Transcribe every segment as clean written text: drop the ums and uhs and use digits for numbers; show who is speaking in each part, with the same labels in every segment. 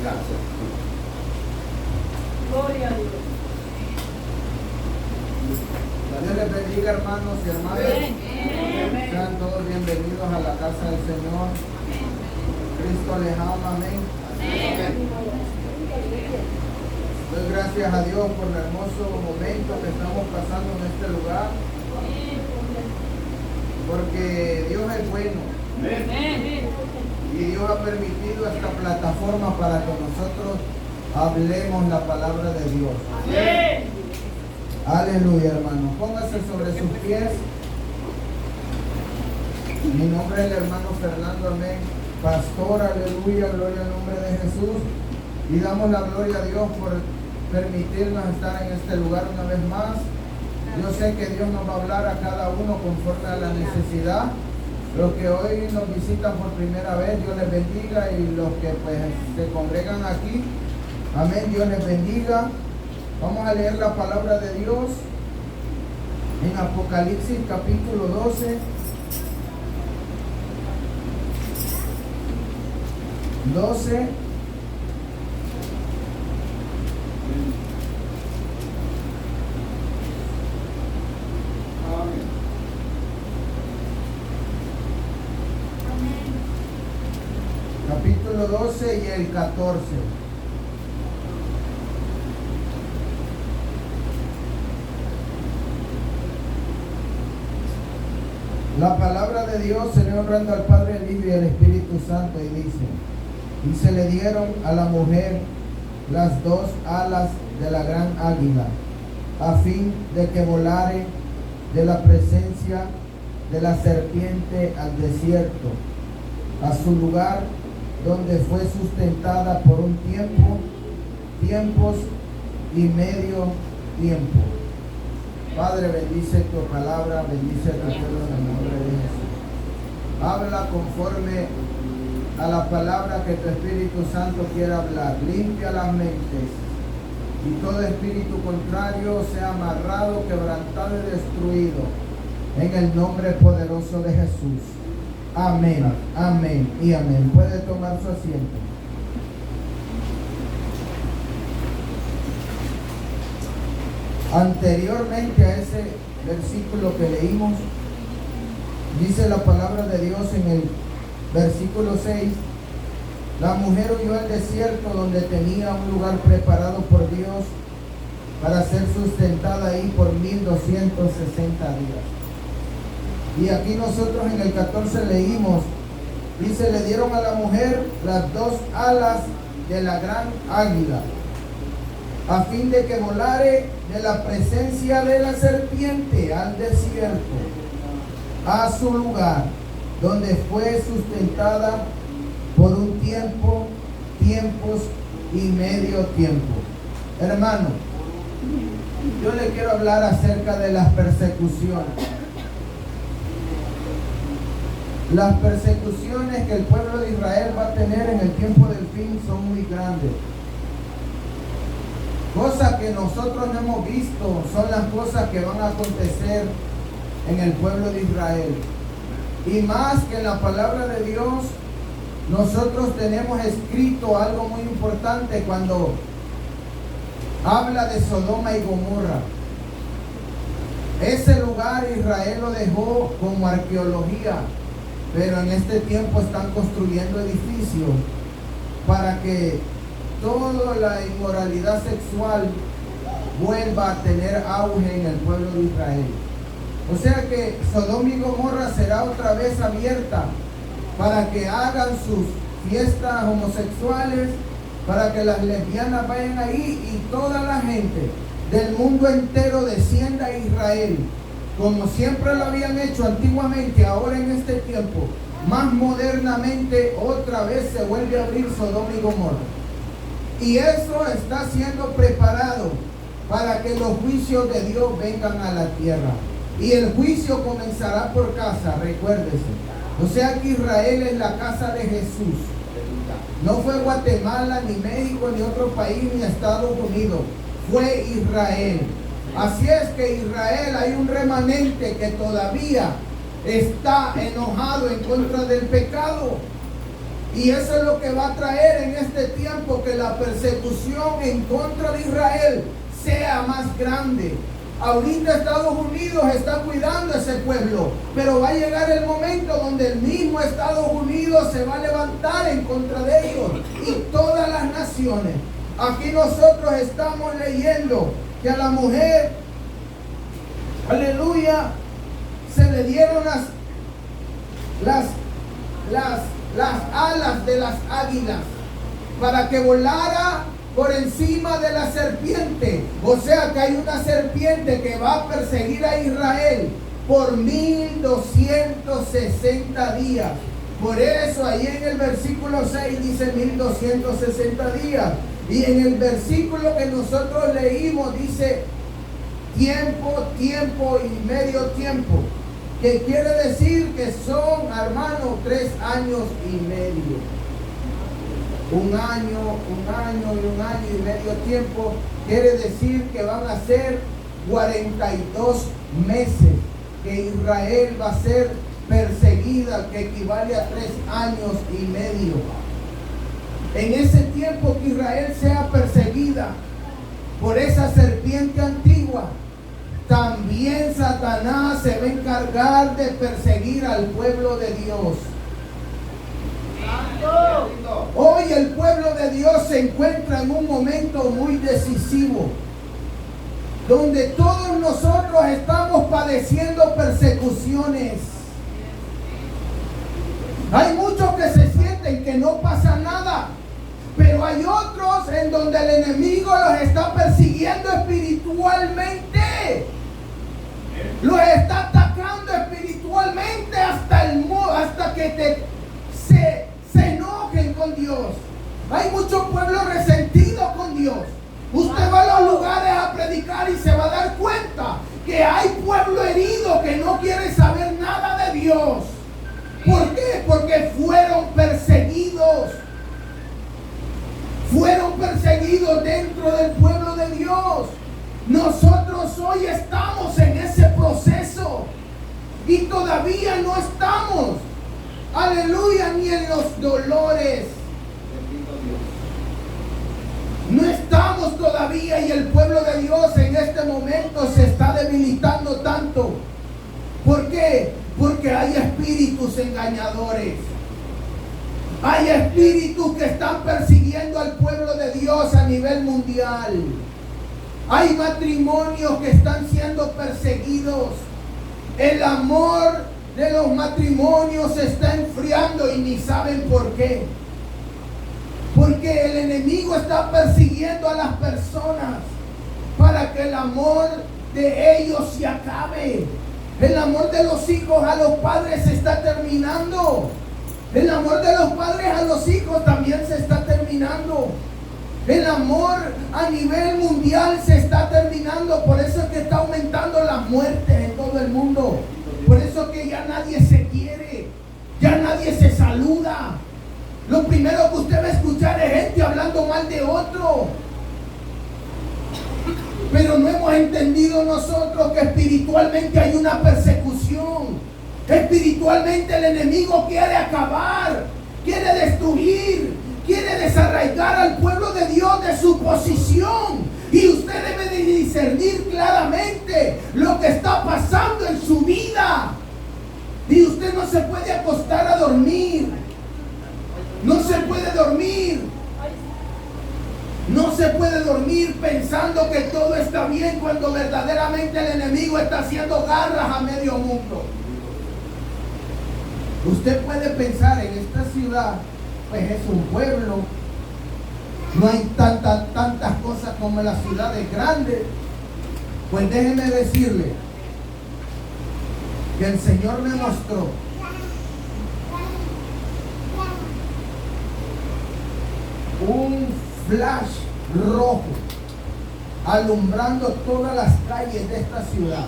Speaker 1: Gracias.
Speaker 2: Gloria a Dios.
Speaker 1: Dios les bendiga, hermanos y hermanas.
Speaker 2: Amén.
Speaker 1: Sean todos bienvenidos a la casa del Señor. Cristo les ama, amén. Doy gracias a Dios por el hermoso momento que estamos pasando en este lugar, porque Dios es bueno y Dios ha permitido esta plataforma para que nosotros hablemos la palabra de Dios. Aleluya, hermano. Póngase sobre sus pies. Mi nombre es el hermano Fernando, amén. Pastor, aleluya, gloria al nombre de Jesús. Y damos la gloria a Dios por permitirnos estar en este lugar una vez más. Yo sé que Dios nos va a hablar a cada uno conforme a la necesidad. Los que hoy nos visitan por primera vez, Dios les bendiga. Y los que pues se congregan aquí, amén, Dios les bendiga. Vamos a leer la palabra de Dios en Apocalipsis capítulo 12. 12. Capítulo 12 y el 14. La palabra de Dios se le honrando al Padre, el Hijo y al Espíritu Santo, y dice: y se le dieron a la mujer las dos alas de la gran águila, a fin de que volare de la presencia de la serpiente al desierto, a su lugar donde fue sustentada por un tiempo, tiempos y medio tiempo. Padre, bendice tu palabra, bendice tu pueblo en el nombre de Jesús. Habla conforme a la palabra que tu Espíritu Santo quiere hablar. Limpia las mentes y todo espíritu contrario sea amarrado, quebrantado y destruido en el nombre poderoso de Jesús. Amén, amén y amén. Puede tomar su asiento. Anteriormente a ese versículo que leímos, dice la palabra de Dios en el versículo 6: la mujer huyó al desierto donde tenía un lugar preparado por Dios para ser sustentada ahí por 1260 días. Y aquí nosotros en el 14 leímos, dice: le dieron a la mujer las dos alas de la gran águila, a fin de que volare de la presencia de la serpiente al desierto, a su lugar donde fue sustentada por un tiempo, tiempos y medio tiempo. Hermano, yo le quiero hablar acerca de las persecuciones. Las persecuciones que el pueblo de Israel va a tener en el tiempo del fin son muy grandes. Cosas que nosotros no hemos visto son las cosas que van a acontecer en el pueblo de Israel. Y más que en la palabra de Dios, nosotros tenemos escrito algo muy importante cuando habla de Sodoma y Gomorra. Ese lugar Israel lo dejó como arqueología, pero en este tiempo están construyendo edificios para que toda la inmoralidad sexual vuelva a tener auge en el pueblo de Israel. O sea que Sodoma y Gomorra será otra vez abierta para que hagan sus fiestas homosexuales, para que las lesbianas vayan ahí y toda la gente del mundo entero descienda a Israel, como siempre lo habían hecho antiguamente. Ahora en este tiempo, más modernamente, otra vez se vuelve a abrir Sodoma y Gomorra. Y eso está siendo preparado para que los juicios de Dios vengan a la tierra. Y el juicio comenzará por casa, recuérdese. O sea que Israel es la casa de Jesús. No fue Guatemala, ni México, ni otro país, ni Estados Unidos. Fue Israel. Así es que Israel, hay un remanente que todavía está enojado en contra del pecado. Y eso es lo que va a traer en este tiempo, que la persecución en contra de Israel sea más grande. Ahorita Estados Unidos está cuidando a ese pueblo, pero va a llegar el momento donde el mismo Estados Unidos se va a levantar en contra de ellos y todas las naciones. Aquí nosotros estamos leyendo que a la mujer, aleluya, se le dieron las alas de las águilas para que volara por encima de la serpiente. O sea que hay una serpiente que va a perseguir a Israel por 1260 días. Por eso ahí en el versículo 6 dice 1260 días. Y en el versículo que nosotros leímos dice tiempo, tiempo y medio tiempo, que quiere decir que son, hermanos, 3 años y medio. Un año y medio tiempo, quiere decir que van a ser 42 meses que Israel va a ser perseguida, que equivale a 3 años y medio. En ese tiempo que Israel sea perseguida por esa serpiente antigua, también Satanás se va a encargar de perseguir al pueblo de Dios. Hoy el pueblo de Dios se encuentra en un momento muy decisivo, donde todos nosotros estamos padeciendo persecuciones. Hay muchos que se sienten que no pasa nada, pero hay otros en donde el enemigo los está persiguiendo espiritualmente. Los está atacando espiritualmente hasta que se enojen con Dios. Hay muchos pueblos resentidos con Dios. Usted va a los lugares a predicar y se va a dar cuenta que hay pueblo herido que no quiere saber nada de Dios. ¿Por qué? Porque fueron perseguidos. Fueron perseguidos dentro del pueblo de Dios. Nosotros hoy estamos en ese proceso y todavía no estamos, aleluya, ni en los dolores. No estamos todavía, y el pueblo de Dios en este momento se está debilitando tanto. ¿Por qué? Porque hay espíritus engañadores. Hay espíritus que están persiguiendo al pueblo de Dios a nivel mundial. Hay matrimonios que están siendo perseguidos. El amor de los matrimonios se está enfriando y ni saben por qué. Porque el enemigo está persiguiendo a las personas para que el amor de ellos se acabe. El amor de los hijos a los padres se está terminando. El amor de los padres a los hijos también se está terminando. El amor a nivel mundial se está terminando. Por eso es que está aumentando las muertes en todo el mundo. Por eso es que ya nadie se quiere, ya nadie se saluda. Lo primero que usted va a escuchar es gente hablando mal de otro. Pero no hemos entendido nosotros que espiritualmente hay una persecución. Espiritualmente el enemigo quiere acabar, quiere destruir, quiere desarraigar al pueblo de Dios de su posición. Y usted debe de discernir claramente lo que está pasando en su vida. Y usted no se puede acostar a dormir. No se puede dormir. No se puede dormir pensando que todo está bien cuando verdaderamente el enemigo está haciendo garras a medio mundo. Usted puede pensar, en esta ciudad, pues es un pueblo, no hay tantas cosas como en las ciudades grandes. Pues déjeme decirle que el Señor me mostró un flash rojo alumbrando todas las calles de esta ciudad.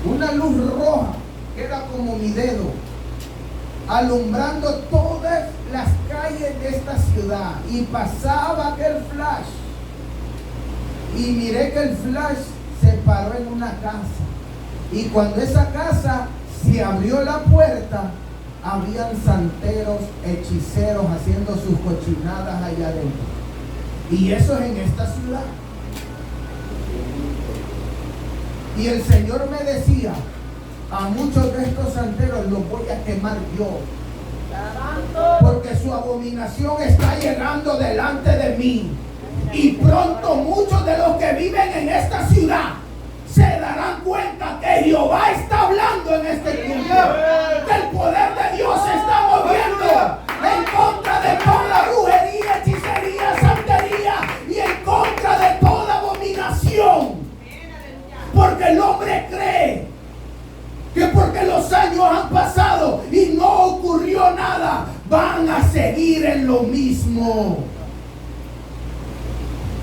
Speaker 1: Una luz roja que era como mi dedo, alumbrando todas las calles de esta ciudad. Y pasaba aquel flash, y miré que el flash se paró en una casa. Y cuando esa casa se abrió la puerta, habían santeros, hechiceros haciendo sus cochinadas allá adentro. Y eso es en esta ciudad. Y el Señor me decía, a muchos de estos santeros los voy a quemar yo, porque su abominación está llegando delante de mí. Y pronto muchos de los que viven en esta ciudad se darán cuenta que Jehová está hablando en este tiempo, que el poder de Dios se está moviendo en contra de toda brujería, hechicería, santería y en contra de toda abominación. Porque el hombre cree que porque los años han pasado y no ocurrió nada, van a seguir en lo mismo.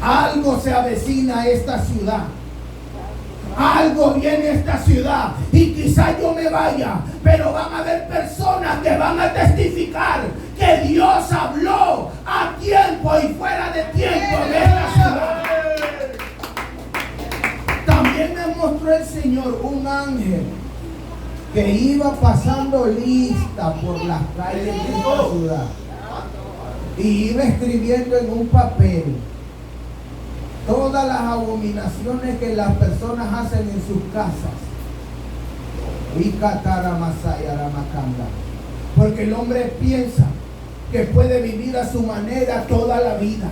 Speaker 1: Algo se avecina a esta ciudad. Algo viene a esta ciudad y quizá yo me vaya, pero van a haber personas que van a testificar que Dios habló a tiempo y fuera de tiempo en esta ciudad. También me mostró el Señor un ángel que iba pasando lista por las calles de esta ciudad y iba escribiendo en un papel todas las abominaciones que las personas hacen en sus casas. Porque el hombre piensa que puede vivir a su manera toda la vida.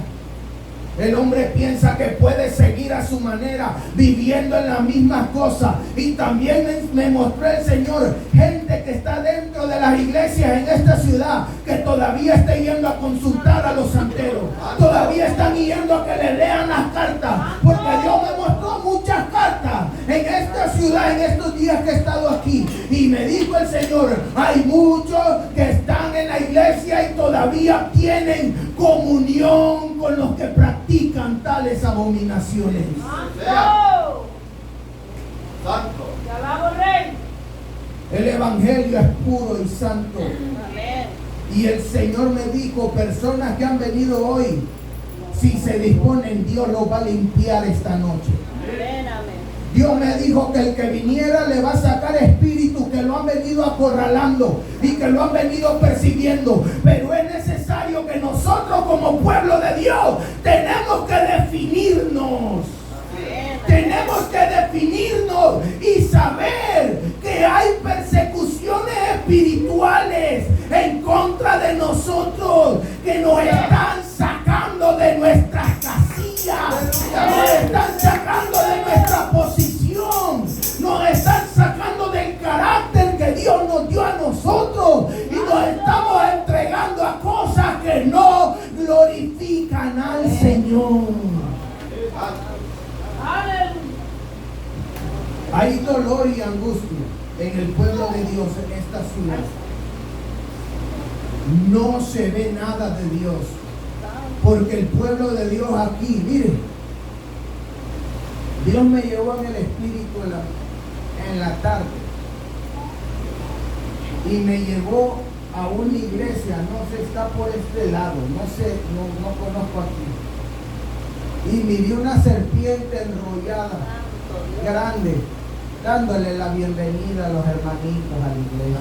Speaker 1: El hombre piensa que puede seguir a su manera viviendo en las mismas cosas. Y también me mostró el Señor gente que está dentro de las iglesias en esta ciudad, que todavía está yendo a consultar a los santeros, todavía están yendo a que le lean las cartas, porque Dios me mostró muchas cartas en esta ciudad en estos días que he estado aquí. Y me dijo el Señor, hay muchos que están en la iglesia y todavía tienen comunión con los que practican tales abominaciones.
Speaker 2: ¡Santo!
Speaker 3: Santo.
Speaker 2: ¡Te alabo, Rey!
Speaker 1: El evangelio es puro y santo.
Speaker 2: Amén.
Speaker 1: Y el Señor me dijo, personas que han venido hoy, si se disponen, Dios los va a limpiar esta noche.
Speaker 2: Amén, amén.
Speaker 1: Dios me dijo que el que viniera le va a sacar espíritus que lo han venido acorralando y que lo han venido persiguiendo. Pero es necesario que nosotros como pueblo de Dios tenemos que definirnos. Tenemos que definirnos y saber que hay persecuciones espirituales en contra de nosotros que nos están sacando de nuestras casillas, nos están sacando de nuestra posición, nos están sacando del carácter que Dios nos dio a nosotros y nos estamos entregando a cosas que no glorifican al Señor. Hay dolor y angustia en el pueblo de Dios en esta ciudad. No se ve nada de Dios, porque el pueblo de Dios aquí, mire, Dios me llevó en el espíritu en la tarde y me llevó a una iglesia, no sé, está por este lado, no sé, no conozco aquí, y miré una serpiente enrollada, grande, dándole la bienvenida a los hermanitos a la iglesia.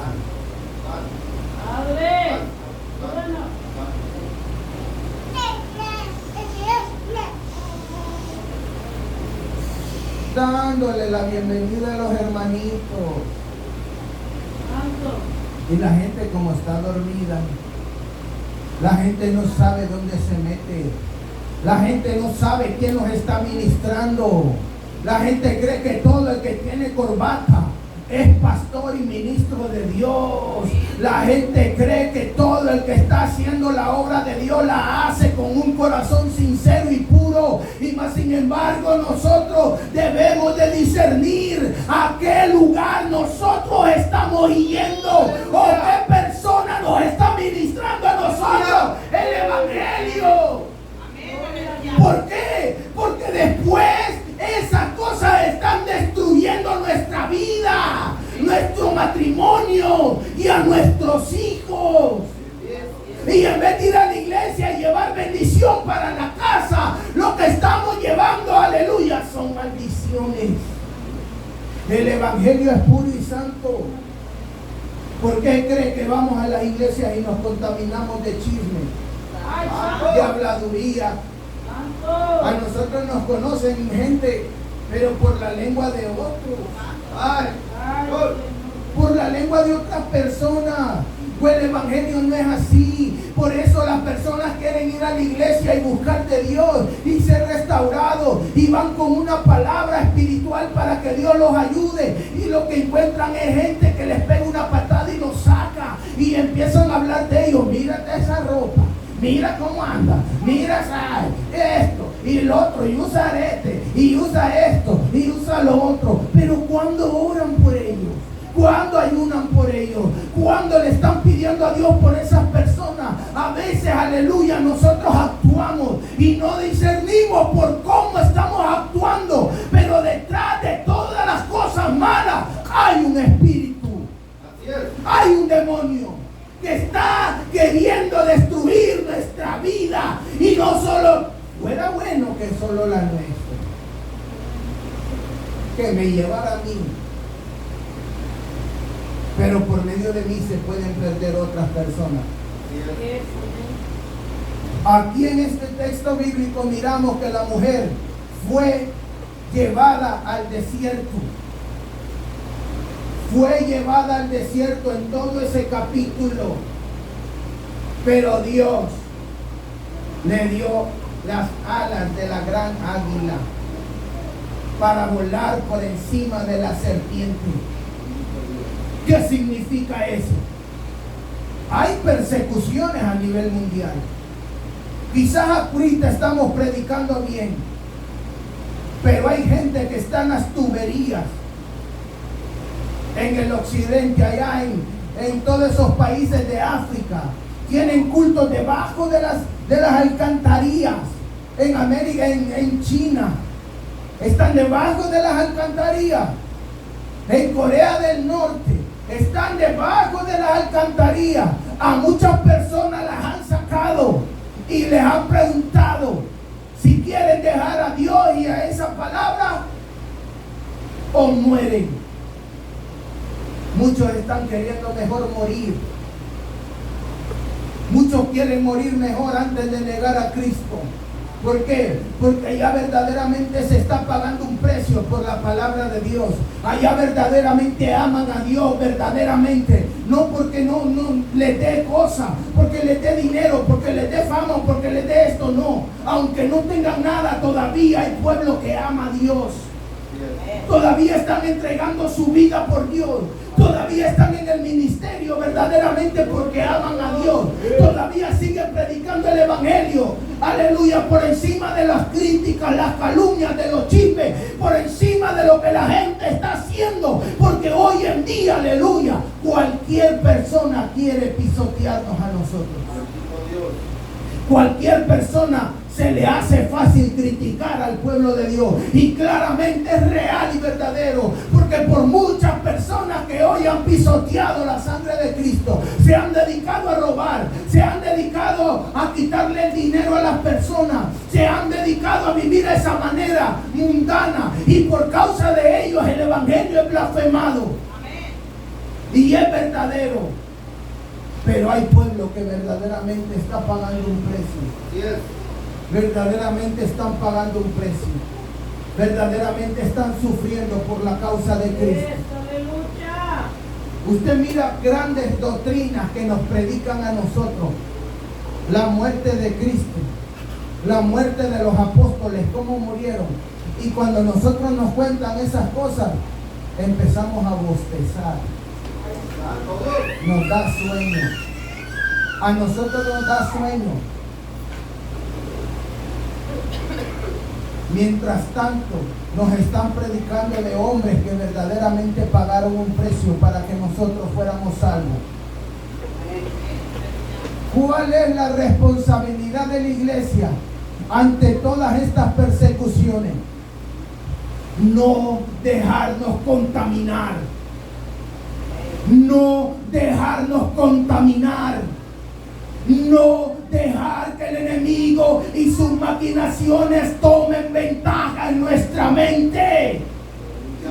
Speaker 2: ¡Padre! Bueno.
Speaker 1: Dándole la bienvenida a los hermanitos.
Speaker 2: Santo.
Speaker 1: Y la gente como está dormida, la gente no sabe dónde se mete, la gente no sabe quién nos está ministrando. La gente cree que todo el que tiene corbata es pastor y ministro de Dios. La gente cree que todo el que está haciendo la obra de Dios la hace con un corazón sincero y puro. Y más sin embargo nosotros debemos de discernir a qué lugar nosotros estamos yendo o qué persona nos está ministrando a nosotros el evangelio. ¿Por qué? Porque después esas cosas están destruyendo nuestra vida, nuestro matrimonio y a nuestros hijos. Y en vez de ir a la iglesia y llevar bendición para la casa, lo que estamos llevando, aleluya, son maldiciones. El evangelio es puro y santo. ¿Por qué cree que vamos a las iglesias y nos contaminamos de chisme,
Speaker 2: Ay,
Speaker 1: de habladuría? A
Speaker 2: santo.
Speaker 1: nosotros nos conocen gente, pero por la lengua de otros.
Speaker 3: Ay.
Speaker 2: Ay,
Speaker 1: Por la lengua de otras personas. Pues el evangelio no es así. Por eso las personas quieren ir a la iglesia y buscar de Dios y ser restaurados, y van con una palabra espiritual para que Dios los ayude, y lo que encuentran es gente que les pega una patada y los saca, y empiezan a hablar de ellos. Mírate esa ropa, mira cómo anda, mira esto y lo otro, y usa arete, y usa esto, y usa lo otro. Pero cuando oran por ellos, cuando ayunan por ellos, cuando le están pidiendo a Dios por esas personas, a veces, aleluya, nosotros actuamos y no discernimos por cómo estamos actuando, pero detrás de todas las cosas malas hay un espíritu,
Speaker 3: Así es.
Speaker 1: hay un demonio que está queriendo destruir nuestra vida. Y no solo, fuera bueno que solo la nuestra, que me llevara a mí, pero por medio de mí se pueden perder otras personas.
Speaker 3: Así es.
Speaker 1: Aquí en este texto bíblico miramos que la mujer fue llevada al desierto. Fue llevada al desierto en todo ese capítulo. Pero Dios le dio las alas de la gran águila para volar por encima de la serpiente. ¿Qué significa eso? Hay persecuciones a nivel mundial. Quizás ahorita estamos predicando bien, pero hay gente que está en las tuberías, en el occidente, allá en todos esos países de África. Tienen cultos debajo de las alcantarillas. En América, en China, están debajo de las alcantarillas. En Corea del Norte están debajo de las alcantarillas. A muchas personas las han sacado y les han preguntado si quieren dejar a Dios y a esa palabra o mueren. Muchos están queriendo mejor morir. Muchos quieren morir mejor antes de negar a Cristo. ¿Por qué? Porque allá verdaderamente se está pagando un precio por la palabra de Dios. Allá verdaderamente aman a Dios, verdaderamente. No porque no les dé cosas, porque les dé dinero, porque les dé fama, porque les dé esto, no. Aunque no tengan nada, todavía hay pueblo que ama a Dios. Todavía están entregando su vida por Dios. Todavía están en el ministerio verdaderamente porque aman a Dios. Todavía siguen predicando el evangelio. Aleluya, por encima de las críticas, las calumnias, de los chismes, por encima de lo que la gente está haciendo. Porque hoy en día, aleluya, cualquier persona quiere pisotearnos a nosotros. Cualquier persona se le hace fácil criticar al pueblo de Dios, y claramente es real y verdadero, porque por muchas personas que hoy han pisoteado la sangre de Cristo, se han dedicado a robar, se han dedicado a quitarle el dinero a las personas, se han dedicado a vivir de esa manera mundana, y por causa de ellos el evangelio es blasfemado. Amén. Y es verdadero. Pero hay pueblo que verdaderamente está pagando un precio. Verdaderamente están pagando un precio. Verdaderamente están sufriendo por la causa de Cristo. Usted mira grandes doctrinas que nos predican a nosotros. La muerte de Cristo, la muerte de los apóstoles, cómo murieron. Y cuando nosotros nos cuentan esas cosas, empezamos a bostezar. Nos da sueño. A nosotros nos da sueño. Mientras tanto, nos están predicando de hombres que verdaderamente pagaron un precio para que nosotros fuéramos salvos. ¿Cuál es la responsabilidad de la iglesia ante todas estas persecuciones? No dejarnos contaminar. No dejarnos contaminar. No dejar que el enemigo y sus maquinaciones tomen ventaja en nuestra mente.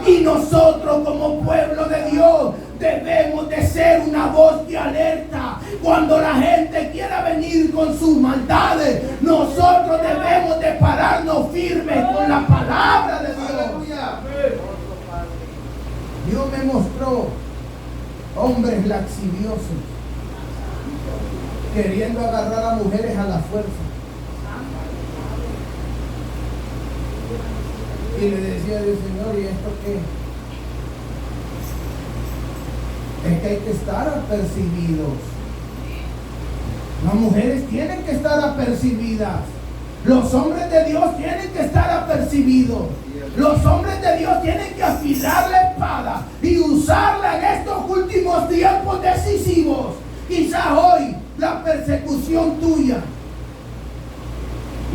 Speaker 1: Y nosotros como pueblo de Dios debemos de ser una voz de alerta. Cuando la gente quiera venir con sus maldades, nosotros debemos de pararnos firmes con la palabra de Dios.
Speaker 3: Aleluya.
Speaker 1: Dios me mostró hombres laxiviosos queriendo agarrar a mujeres a la fuerza. Y le decía Dios, Señor, ¿y esto qué? Es que hay que estar apercibidos. Las mujeres tienen que estar apercibidas. Los hombres de Dios tienen que estar apercibidos. Los hombres de Dios tienen que afilar la espada y usarla en estos últimos tiempos decisivos. Quizás hoy la persecución tuya,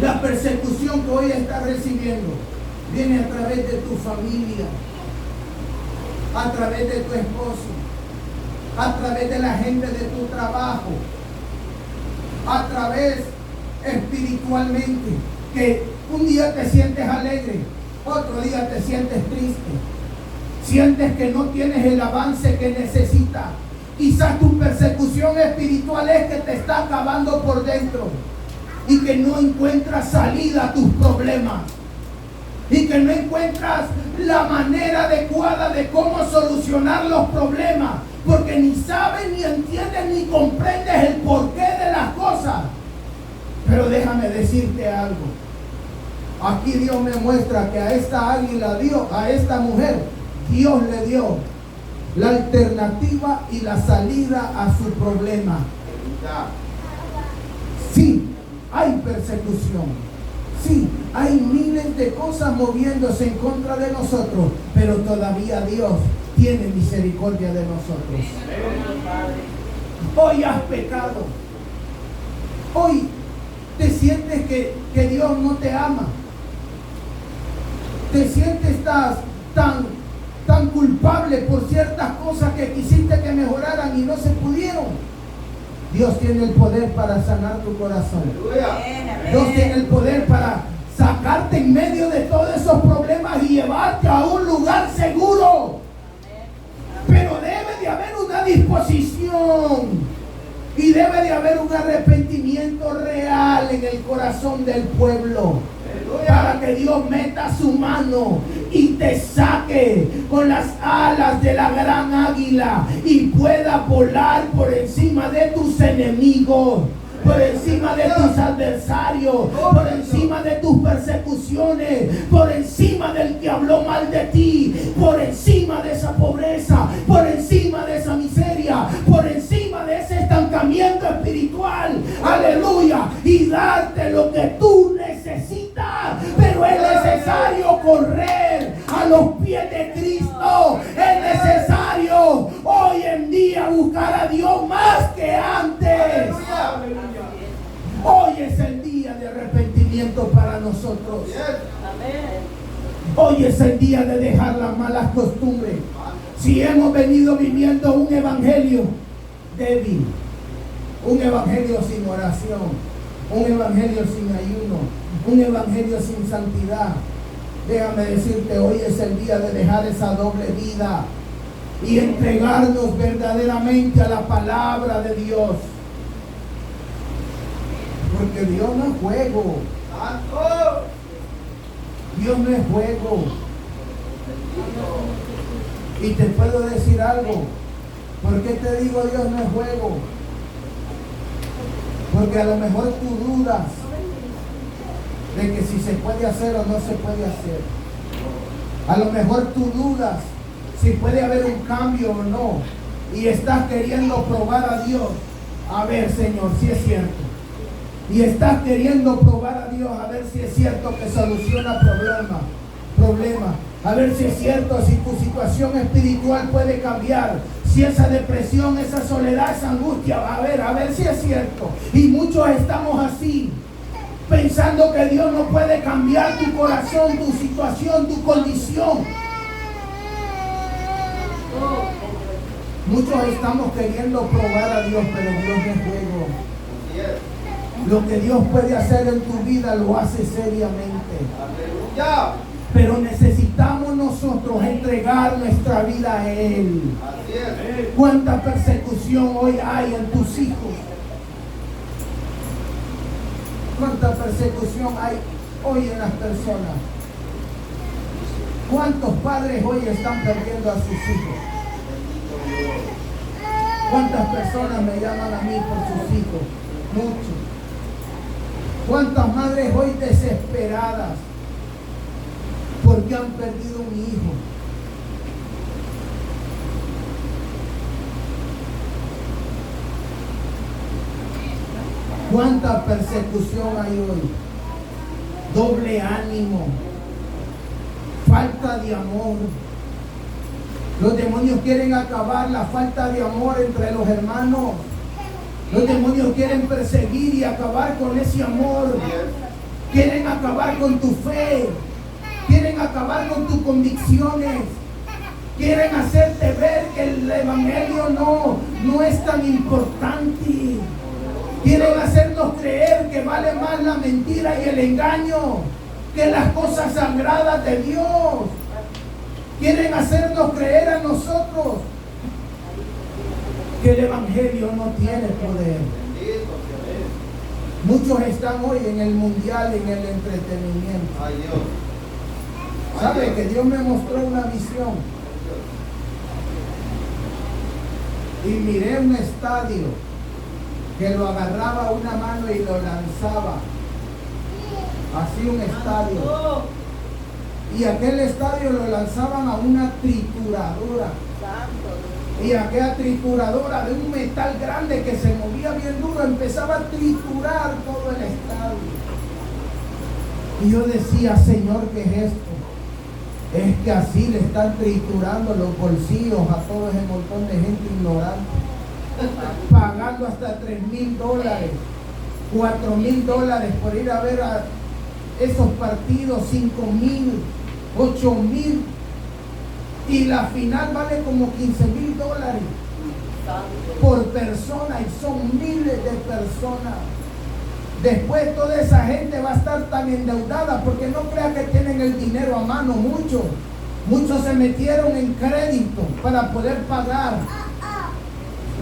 Speaker 1: la persecución que hoy estás recibiendo, viene a través de tu familia, a través de tu esposo, a través de la gente de tu trabajo, a través espiritualmente, que un día te sientes alegre, otro día te sientes triste, sientes que no tienes el avance que necesitas. Quizás tu persecución espiritual es que te está acabando por dentro y que no encuentras salida a tus problemas y que no encuentras la manera adecuada de cómo solucionar los problemas, porque ni sabes, ni entiendes, ni comprendes el porqué de las cosas. Pero déjame decirte algo. Aquí Dios me muestra que a esta águila dio, a esta mujer, Dios le dio la alternativa y la salida a su problema. Sí, hay persecución. Sí, hay miles de cosas moviéndose en contra de nosotros, pero todavía Dios tiene misericordia de nosotros. Hoy has pecado. Hoy te sientes que Dios no te ama. Te sientes tan culpable por ciertas cosas que quisiste que mejoraran y no se pudieron. Dios tiene el poder para sanar tu corazón. Dios tiene el poder para sacarte en medio de todos esos problemas y llevarte a un lugar seguro. Pero debe de haber una disposición y debe de haber un arrepentimiento real en el corazón del pueblo, para que Dios meta su mano y te saque con las alas de la gran águila y pueda volar por encima de tus enemigos, por encima de tus adversarios, por encima de tus persecuciones, por encima del que habló mal de ti, por encima de esa pobreza, por encima de esa miseria, por encima de ese estancamiento espiritual. Aleluya. Y darte lo que tú necesitas. Pero es necesario correr a los pies de Cristo. Es necesario hoy en día buscar a Dios más que antes. Hoy es el día de arrepentimiento para nosotros. Hoy es el día de dejar las malas costumbres. Si hemos venido viviendo un evangelio débil, un evangelio sin oración, un evangelio sin ayuno, un evangelio sin santidad, déjame decirte, hoy es el día de dejar esa doble vida y entregarnos verdaderamente a la palabra de Dios. Porque Dios no es juego. Dios no es juego. Y te puedo decir algo. ¿Por qué te digo Dios no es juego? Porque a lo mejor tú dudas de que si se puede hacer o no se puede hacer. A lo mejor tú dudas si puede haber un cambio o no. Y estás queriendo probar a Dios. A ver, Señor, si es cierto. Y estás queriendo probar a Dios a ver si es cierto que soluciona problemas. A ver si es cierto, si tu situación espiritual puede cambiar. Si esa depresión, esa soledad, esa angustia, a ver si es cierto. Y muchos estamos así, pensando que Dios no puede cambiar tu corazón, tu situación, tu condición. Muchos estamos queriendo probar a Dios, pero Dios no es juego. Lo que Dios puede hacer en tu vida lo hace seriamente.
Speaker 3: Aleluya.
Speaker 1: Pero necesitamos nosotros entregar nuestra vida a Él.
Speaker 3: Así es.
Speaker 1: ¿Cuánta persecución hoy hay en tus hijos? ¿Cuánta persecución hay hoy en las personas? ¿Cuántos padres hoy están perdiendo a sus hijos? ¿Cuántas personas me llaman a mí por sus hijos? Muchos. ¿Cuántas madres hoy desesperadas porque han perdido un hijo? ¿Cuánta persecución hay hoy? Doble ánimo, falta de amor. Los demonios quieren acabar la falta de amor entre los hermanos. Los demonios quieren perseguir y acabar con ese amor. Quieren acabar con tu fe. Quieren acabar con tus convicciones. Quieren hacerte ver que el evangelio no es tan importante. Quieren hacernos creer que vale más la mentira y el engaño que las cosas sagradas de Dios. Quieren hacernos creer a nosotros que el evangelio no tiene poder. Muchos están hoy en el mundial, en el entretenimiento.
Speaker 3: Ay, Dios.
Speaker 1: ¿Sabe que Dios me mostró una visión? Y miré un estadio que lo agarraba una mano y lo lanzaba. Así un estadio. Y aquel estadio lo lanzaban a una trituradora. Y aquella trituradora de un metal grande que se movía bien duro empezaba a triturar todo el estadio. Y yo decía, Señor, ¿qué es esto? Es que así le están triturando los bolsillos a todo ese montón de gente ignorante, pagando hasta $3,000, $4,000 por ir a ver a esos partidos, 5,000, 8,000, y la final vale como $15,000 por persona, y son miles de personas. Después toda esa gente va a estar tan endeudada, porque no crea que tienen el dinero a mano. Muchos se metieron en crédito para poder pagar.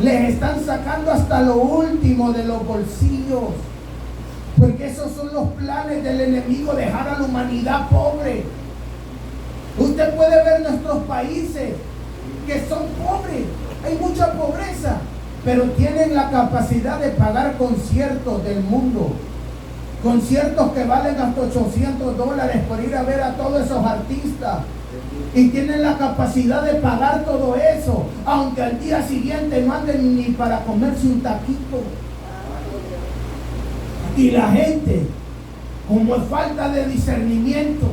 Speaker 1: Les están sacando hasta lo último de los bolsillos, porque esos son los planes del enemigo, dejar a la humanidad pobre. Usted puede ver nuestros países que son pobres, hay mucha pobreza, pero tienen la capacidad de pagar conciertos del mundo, conciertos que valen hasta $800 por ir a ver a todos esos artistas, y tienen la capacidad de pagar todo eso, aunque al día siguiente no anden ni para comerse un taquito. Y la gente, como es falta de discernimiento,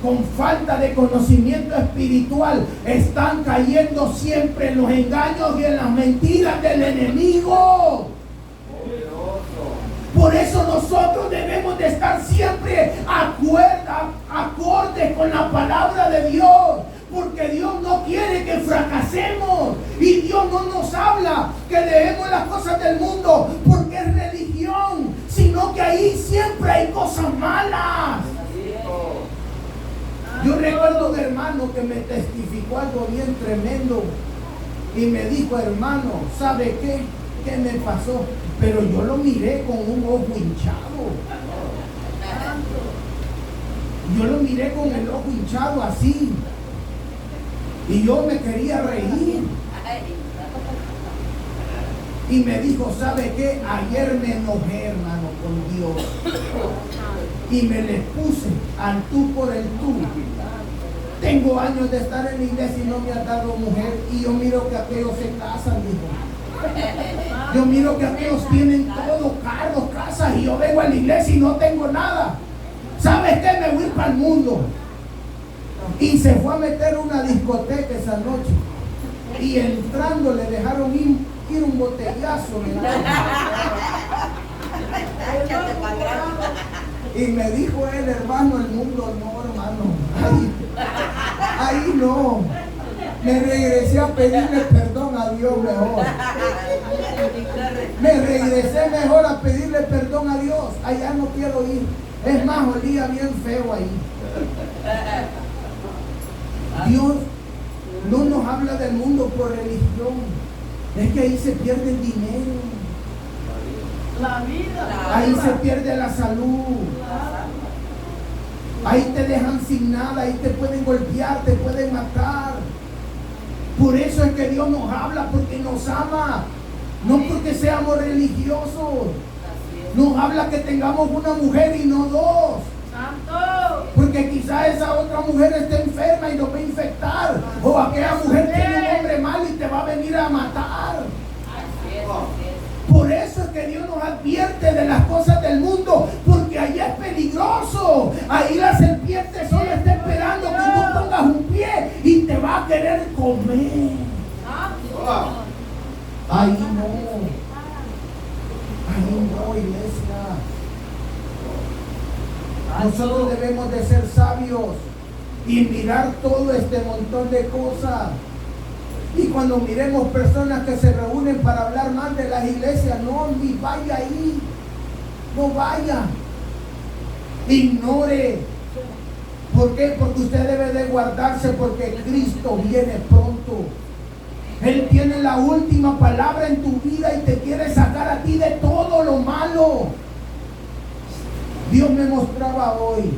Speaker 1: con falta de conocimiento espiritual, están cayendo siempre en los engaños y en las mentiras del enemigo. Por eso nosotros debemos de estar siempre acorde con la palabra de Dios, porque Dios no quiere que fracasemos, y Dios no nos habla que dejemos las cosas del mundo porque es religión, sino que ahí siempre hay cosas malas. Yo recuerdo un hermano que me testificó algo bien tremendo y me dijo, hermano, ¿sabe qué? ¿Qué me pasó? Pero yo lo miré con un ojo hinchado. Yo lo miré con el ojo hinchado así. Y yo me quería reír. Y me dijo, ¿sabe qué? Ayer me enojé, hermano, con Dios. Y me le puse al tú por el tú. Tengo años de estar en la iglesia y no me ha dado mujer. Y yo miro que aquellos se casan, dijo. Yo miro que aquellos tienen todo, carros, casas, y yo vengo a la iglesia y no tengo nada. ¿Sabes qué? Me voy para el mundo. Y se fue a meter a una discoteca esa noche. Y entrando le dejaron ir un botellazo. Y me dijo él, hermano, el mundo no, hermano. Ahí no. Me regresé a pedirle perdón a Dios mejor. Me regresé mejor a pedirle perdón a Dios. Allá no quiero ir. Es más, olía bien feo ahí. Dios no nos habla del mundo por religión. Es que ahí se pierde el dinero.
Speaker 2: La vida.
Speaker 1: Ahí se pierde la salud. Ahí te dejan sin nada. Ahí te pueden golpear, te pueden matar. Por eso es que Dios nos habla, porque nos ama. No porque seamos religiosos. Nos habla que tengamos una mujer y no dos.
Speaker 2: Santo.
Speaker 1: Porque quizá esa otra mujer esté enferma y nos va a infectar. O aquella mujer tiene un hombre malo y te va a venir a matar. Por eso es que Dios nos advierte de las cosas del mundo, porque ahí es peligroso. Ahí la serpiente solo está esperando que tú pongas un pie y te va a querer comer. Ahí no. Ahí no, iglesia. Nosotros debemos de ser sabios y mirar todo este montón de cosas. Y cuando miremos personas que se reúnen para hablar mal de las iglesias, no, ni vaya ahí. No vaya. Ignore. ¿Por qué? Porque usted debe de guardarse, porque Cristo viene pronto. Él tiene la última palabra en tu vida y te quiere sacar a ti de todo lo malo. Dios me mostraba hoy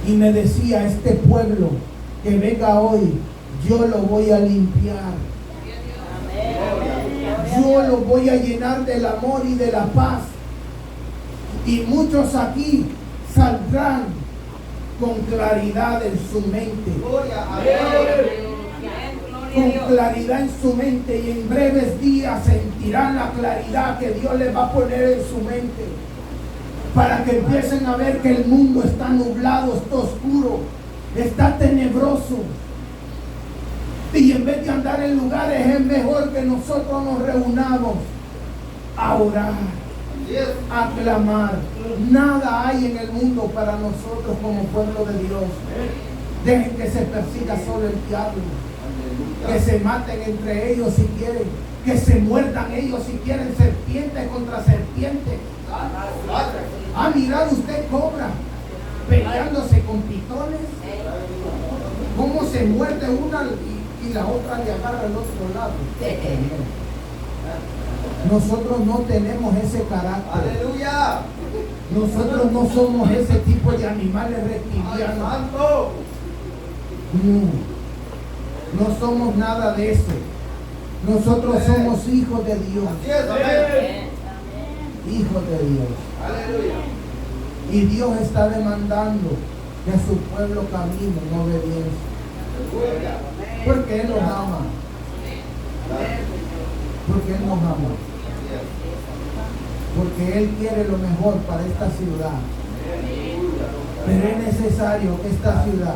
Speaker 1: y me decía: este pueblo que venga hoy, yo lo voy a limpiar. Yo lo voy a llenar del amor y de la paz. Y muchos aquí saldrán con claridad en su mente. Con claridad en su mente, y en breves días sentirán la claridad que Dios les va a poner en su mente. Para que empiecen a ver que el mundo está nublado, está oscuro, está tenebroso. Y en vez de andar en lugares, es mejor que nosotros nos reunamos a orar, a clamar. Nada hay en el mundo para nosotros como pueblo de Dios. Dejen que se persiga solo el diablo, que se maten entre ellos si quieren, que se muerdan ellos si quieren, serpiente contra serpiente. Mirar usted cobra peleándose con pitones, cómo se muerde una y la otra le agarra al otro lado. Nosotros no tenemos ese carácter.
Speaker 3: Aleluya.
Speaker 1: Nosotros no somos ese tipo de animales reptilianos. No somos nada de eso. Nosotros somos hijos de Dios. Hijos de Dios.
Speaker 3: Aleluya.
Speaker 1: Y Dios está demandando que su pueblo camine en obediencia. Porque Él nos ama. Porque Él nos ama. Porque Él quiere lo mejor para esta ciudad. Pero es necesario que esta ciudad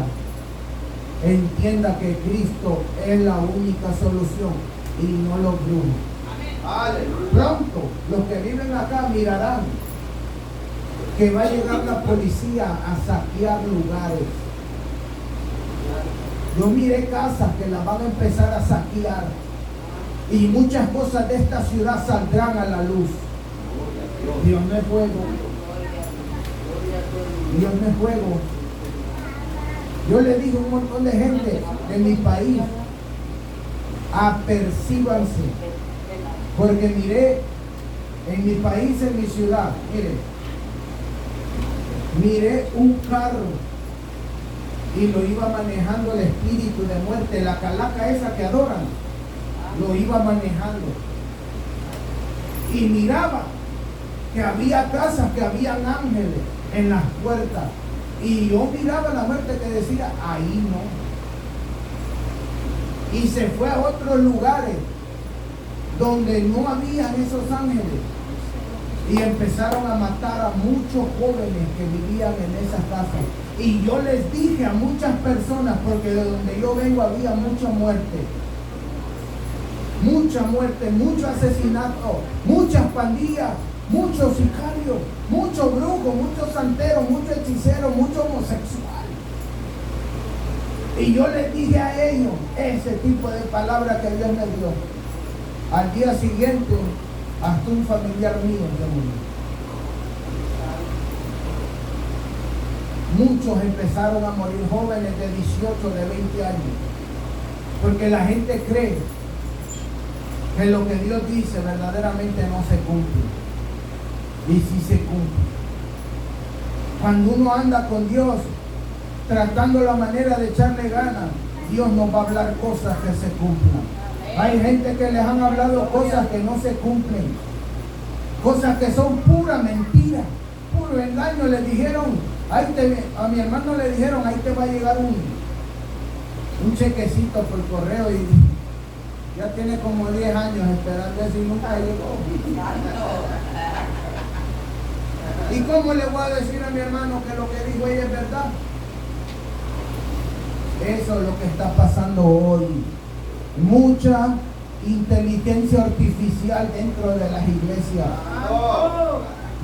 Speaker 1: entienda que Cristo es la única solución y no los brujos. Pronto los que viven acá mirarán que va a llegar la policía a saquear lugares. Yo miré casas que las van a empezar a saquear, y muchas cosas de esta ciudad saldrán a la luz. Dios no es juego. Dios no es juego. Yo le digo a un montón de gente de mi país: apercíbanse, porque miré en mi país, en mi ciudad, miré un carro y lo iba manejando el espíritu de muerte, la calaca esa que adoran, lo iba manejando, y miraba que había casas, que habían ángeles en las puertas, y yo miraba la muerte que decía: ahí no. Y se fue a otros lugares donde no habían esos ángeles, y empezaron a matar a muchos jóvenes que vivían en esas casas. Y yo les dije a muchas personas, porque de donde yo vengo había mucha muerte, mucho asesinato, muchas pandillas, muchos sicarios, muchos brujos, muchos santeros, muchos hechiceros, muchos homosexuales. Y yo les dije a ellos ese tipo de palabras que Dios me dio. Al día siguiente, hasta un familiar mío se murió. muchos empezaron a morir jóvenes de 18, de 20 años. Porque la gente cree que lo que Dios dice verdaderamente no se cumple. Y sí se cumple. Cuando uno anda con Dios, tratando la manera de echarle ganas, Dios nos va a hablar cosas que se cumplan. Hay gente que les han hablado cosas que no se cumplen, cosas que son pura mentira, puro engaño. Le dijeron, a mi hermano le dijeron, ahí te va a llegar un chequecito por correo, y ya tiene como 10 años esperando eso y nunca llegó. ¿Y cómo le voy a decir a mi hermano que lo que dijo ella es verdad? Eso es lo que está pasando hoy. Mucha inteligencia artificial dentro de las iglesias.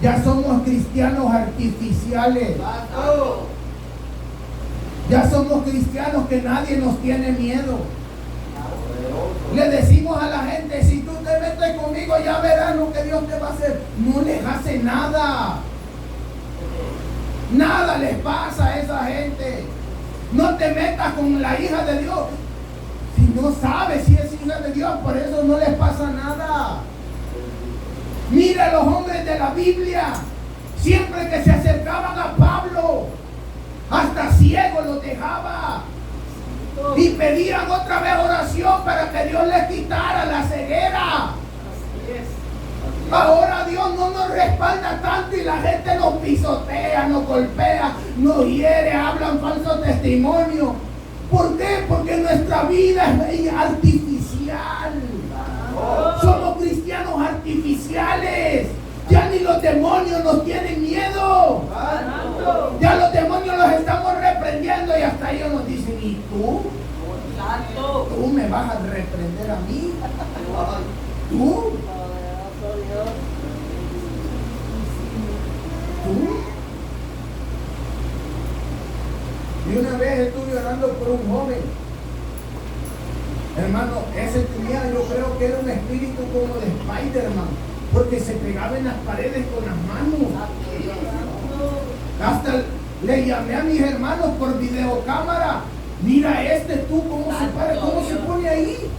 Speaker 1: Ya somos cristianos artificiales. Ya somos cristianos que nadie nos tiene miedo. Le decimos a la gente, si tú te metes conmigo ya verás lo que Dios te va a hacer. No les hace nada. Nada les pasa a esa gente. No te metas con la hija de Dios. Si no sabes si es hija de Dios, por eso no les pasa nada. Mira a los hombres de la Biblia. Siempre que se acercaban a Pablo, hasta ciego los dejaba. Y pedían otra vez oración para que Dios les quitara la ceguera. Ahora Dios no nos respalda tanto y la gente nos pisotea, nos golpea, nos hiere, hablan falso testimonio. ¿Por qué? Porque nuestra vida es artificial. Somos cristianos artificiales. Ya ni los demonios nos tienen miedo. Ya los demonios los estamos reprendiendo y hasta ellos nos dicen, ¿y tú? ¿Tú me vas a reprender a mí? ¿Tú? Y una vez estuve orando por un joven, hermano, ese tenía, yo creo que era un espíritu como de Spider-Man, porque se pegaba en las paredes con las manos. Hasta le llamé a mis hermanos por videocámara, mira tú cómo se para, cómo se pone ahí.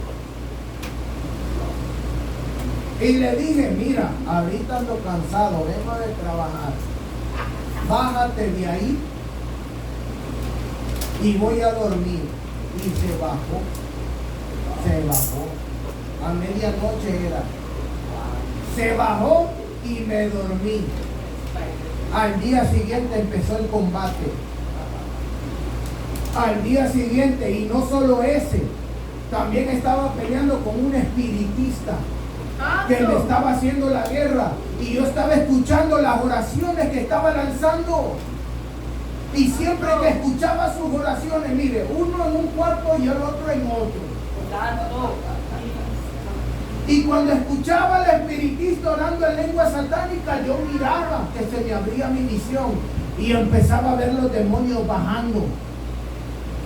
Speaker 1: Y le dije, mira, ahorita ando cansado, vengo de trabajar, bájate de ahí y voy a dormir. Y se bajó, a medianoche era, se bajó y me dormí. Al día siguiente empezó el combate. Al día siguiente, y no solo ese, también estaba peleando con un espiritista que me estaba haciendo la guerra, y yo estaba escuchando las oraciones que estaba lanzando, y siempre que escuchaba sus oraciones, mire, uno en un cuarto y el otro en otro, y cuando escuchaba al espiritista orando en lengua satánica, yo miraba que se me abría mi visión y empezaba a ver los demonios bajando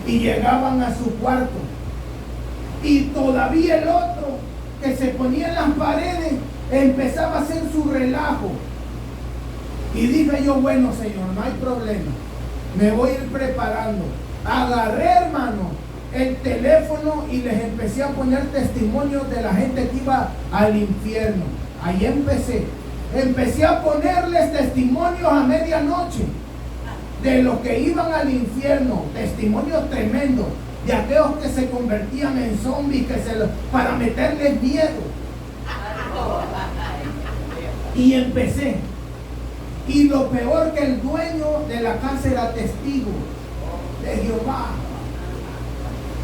Speaker 1: y llegaban a su cuarto, y todavía el otro que se ponía en las paredes empezaba a hacer su relajo. Y dije yo, bueno, Señor, no hay problema, me voy a ir preparando. Agarré, hermano, el teléfono y les empecé a poner testimonios de la gente que iba al infierno. Ahí empecé a ponerles testimonios a medianoche de los que iban al infierno, testimonios tremendos, de aquellos que se convertían en zombies, para meterles miedo. Y empecé. Y lo peor, que el dueño de la casa era testigo de Jehová.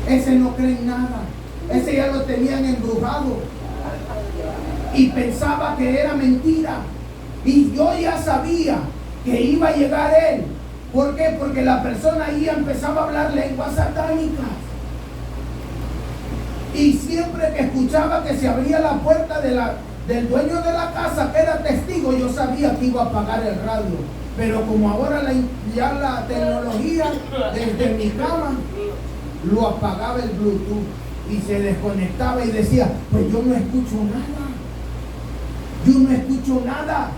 Speaker 1: Ese no cree en nada. Ese ya lo tenían embrujado. Y pensaba que era mentira. Y yo ya sabía que iba a llegar él. ¿Por qué? Porque la persona ahí empezaba a hablar lenguas satánicas. Y siempre que escuchaba que se abría la puerta del dueño de la casa, que era testigo, yo sabía que iba a apagar el radio. Pero como ahora ya la tecnología, desde mi cama, lo apagaba el Bluetooth y se desconectaba y decía, pues yo no escucho nada. Yo no escucho nada.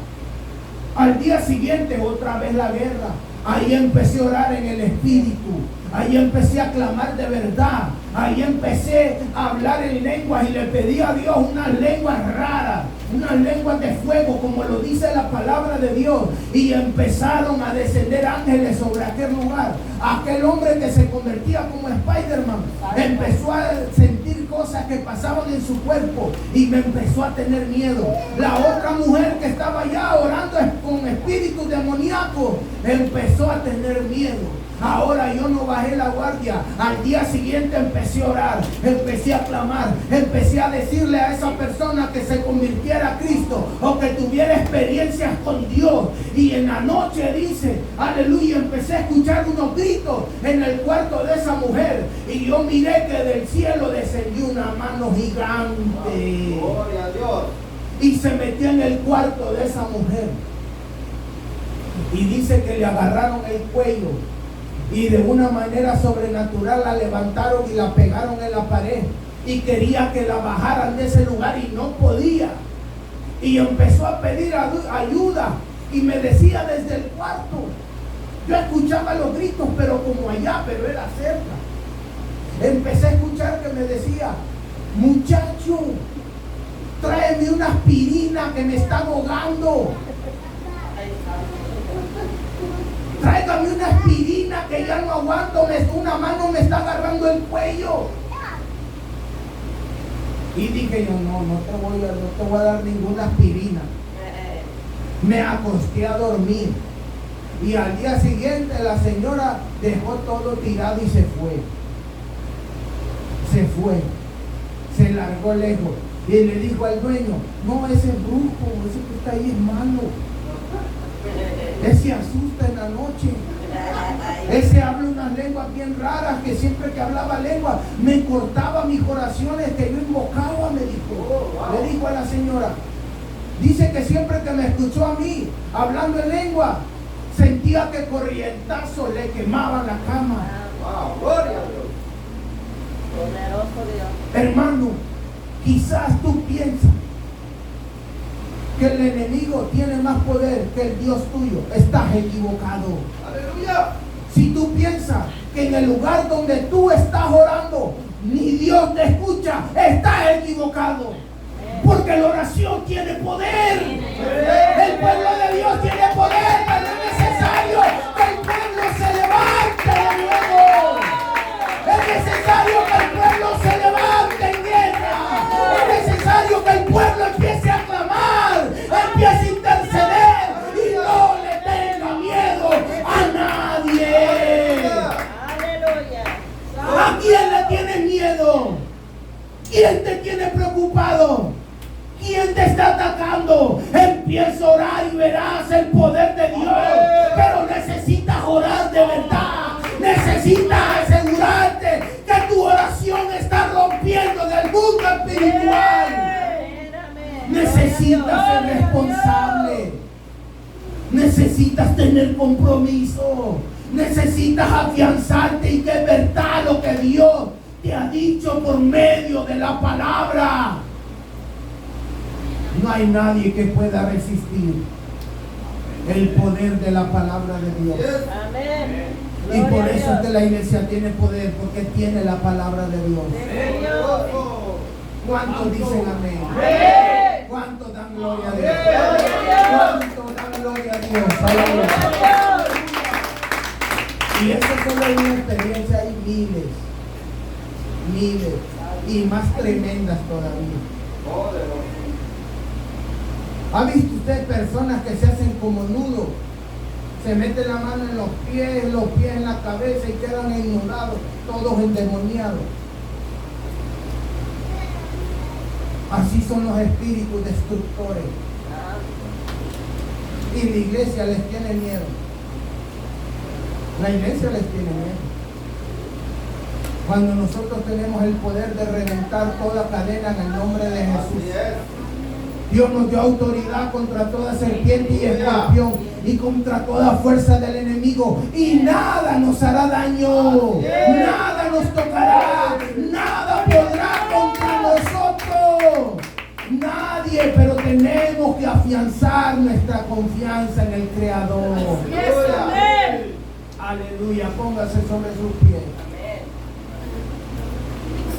Speaker 1: Al día siguiente, otra vez la guerra. Ahí empecé a orar en el Espíritu. Ahí empecé a clamar de verdad. Ahí empecé a hablar en lenguas y le pedí a Dios unas lenguas raras, unas lenguas de fuego, como lo dice la palabra de Dios. Y empezaron a descender ángeles sobre aquel lugar. Aquel hombre que se convertía como Spider-Man empezó a sentir cosas que pasaban en su cuerpo y me empezó a tener miedo. La otra mujer que estaba allá orando con espíritus demoníacos empezó a tener miedo. Ahora yo no bajé la guardia. Al día siguiente empecé a orar, empecé a clamar, empecé a decirle a esa persona que se convirtiera a Cristo o que tuviera experiencias con Dios. Y en la noche dice, aleluya, empecé a escuchar unos gritos en el cuarto de esa mujer y yo miré que del cielo descendió una mano gigante.
Speaker 3: Gloria a Dios.
Speaker 1: Y se metió en el cuarto de esa mujer y dice que le agarraron el cuello y de una manera sobrenatural la levantaron y la pegaron en la pared y quería que la bajaran de ese lugar y no podía, y empezó a pedir ayuda y me decía desde el cuarto. Yo escuchaba los gritos pero como allá, pero era cerca. Empecé a escuchar que me decía, muchacho, tráeme una aspirina que me está ahogando. Tráigame una aspirina que ya no aguanto, una mano me está agarrando el cuello. Y dije yo, no te voy a dar ninguna aspirina. Me acosté a dormir. Y al día siguiente la señora dejó todo tirado y se fue. Se largó lejos. Y le dijo al dueño, no, ese brujo, ese que está ahí es malo. Ese asusta en la noche. Ese habla unas lenguas bien raras, que siempre que hablaba lengua me cortaba mis oraciones que yo invocaba, me dijo. Le dijo a la señora. Dice que siempre que me escuchó a mí hablando en lengua, sentía que corrientazos le quemaban la cama.
Speaker 3: Wow, gloria a Dios.
Speaker 2: Poderoso Dios.
Speaker 1: Hermano, quizás tú piensas que el enemigo tiene más poder que el Dios tuyo. Estás equivocado.
Speaker 3: Aleluya.
Speaker 1: Si tú piensas que en el lugar donde tú estás orando ni Dios te escucha, estás equivocado. Porque la oración tiene poder. El pueblo de Dios tiene poder, pero es necesario que el pueblo se levante de nuevo. Es necesario que el pueblo se levante en guerra. Es necesario que el pueblo empiece a clamar, empiece a interceder y no le tenga miedo a nadie.
Speaker 2: Aleluya.
Speaker 1: ¿A quién le tienes miedo? ¿Quién te tiene preocupado? ¿Quién te está atacando? Empieza a orar y verás el poder de Dios. Pero necesitas orar de verdad. Necesitas asegurarte que tu oración está rompiendo del mundo espiritual. Necesitas ser responsable. Necesitas tener compromiso. Necesitas afianzarte y que es verdad lo que Dios te ha dicho por medio de la palabra. No hay nadie que pueda resistir el poder de la palabra de Dios.
Speaker 2: Amén.
Speaker 1: Y por eso es que la iglesia tiene poder, porque tiene la palabra de Dios. ¿Cuántos dicen amén? ¿Cuántos dan gloria a Dios? ¿Cuántos dan gloria a Dios? Aleluya. Y eso solo es una experiencia, hay miles y más tremendas todavía. ¿Ha visto usted personas que se hacen como nudos? Se meten la mano en los pies en la cabeza y quedan ennudados, todos endemoniados. Así son los espíritus destructores. Y la iglesia les tiene miedo. La iglesia les tiene miedo. Cuando nosotros tenemos el poder de reventar toda cadena en el nombre de Jesús. Dios nos dio autoridad contra toda serpiente y escorpión y contra toda fuerza del enemigo, y nada nos hará daño, nada nos tocará, nada podrá contra nosotros, nadie. Pero tenemos que afianzar nuestra confianza en el Creador. Aleluya, póngase sobre sus pies.
Speaker 2: Amén.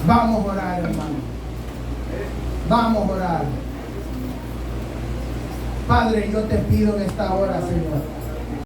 Speaker 1: Vamos a orar, hermano. Vamos a orar. Padre, yo te pido en esta hora, Señor,